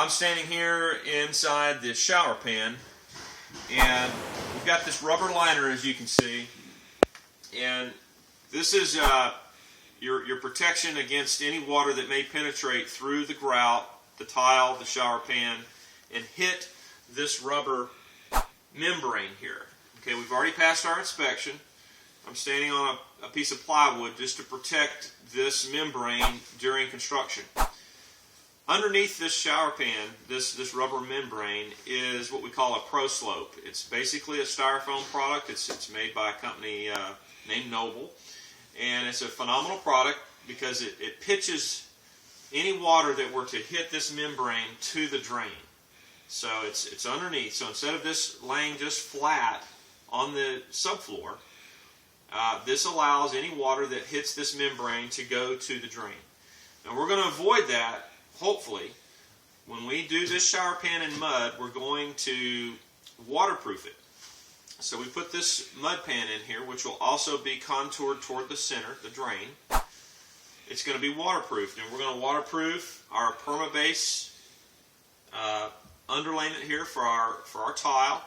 I'm standing here inside the shower pan, and we've got this rubber liner, as you can see, and this is your protection against any water that may penetrate through the grout, the tile, the shower pan, and hit this rubber membrane here. Okay, we've already passed our inspection. I'm standing on a piece of plywood just to protect this membrane during construction. Underneath this shower pan, this rubber membrane, is what we call a Pro Slope. It's basically a styrofoam product. It's made by a company named Noble, and it's a phenomenal product because it pitches any water that were to hit this membrane to the drain. So it's underneath. So instead of this laying just flat on the subfloor, this allows any water that hits this membrane to go to the drain. Now we're going to avoid that, hopefully. When we do this shower pan in mud, we're going to waterproof it. So we put this mud pan in here, which will also be contoured toward the center, the drain. It's going to be waterproofed, and we're going to waterproof our perma-base underlayment here for our tile,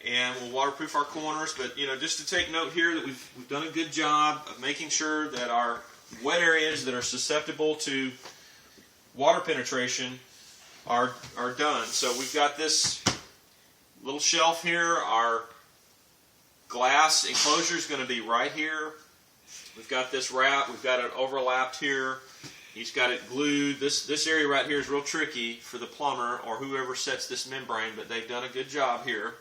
and we'll waterproof our corners. But just to take note here that we've done a good job of making sure that our wet areas that are susceptible to water penetration are done. So we've got this little shelf here. Our glass enclosure is going to be right here. We've got this wrap. We've got it overlapped here. He's got it glued. This area right here is real tricky for the plumber or whoever sets this membrane, but they've done a good job here.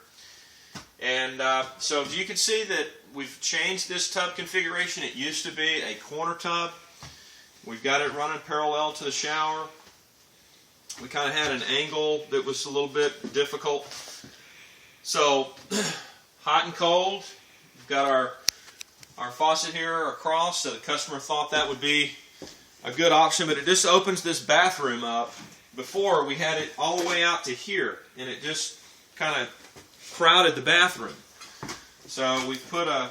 And so you can see that we've changed this tub configuration. It used to be a corner tub. We've got it running parallel to the shower. We kind of had an angle that was a little bit difficult. So hot and cold. We've got our faucet here across, so the customer thought that would be a good option, but it just opens this bathroom up. Before, we had it all the way out to here, and it just kind of crowded the bathroom. So we've put a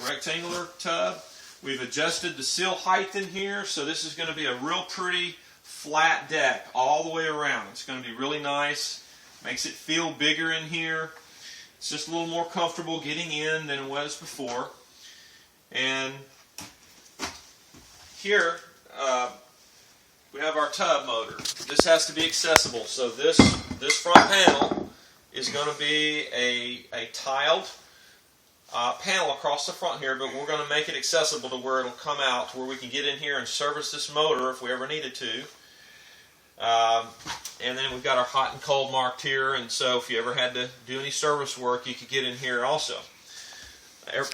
rectangular tub. We've adjusted the sill height in here, so this is going to be a real pretty flat deck all the way around. It's going to be really nice. Makes it feel bigger in here. It's just a little more comfortable getting in than it was before. And here we have our tub motor. This has to be accessible. So this front panel is going to be a tiled panel across the front here, but we're going to make it accessible to where it'll come out, to where we can get in here and service this motor if we ever needed to. And then we've got our hot and cold marked here, and so if you ever had to do any service work, you could get in here also.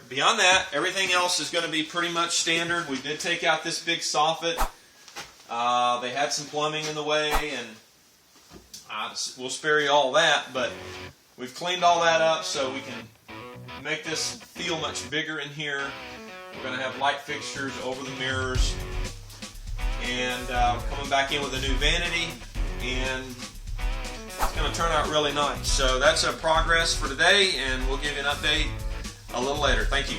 Beyond that, everything else is going to be pretty much standard. We did take out this big soffit. They had some plumbing in the way, and we'll spare you all that, but we've cleaned all that up so we can make this feel much bigger in here. We're going to have light fixtures over the mirrors, and coming back in with a new vanity, and it's going to turn out really nice. So that's a progress for today, and we'll give you an update a little later. Thank you.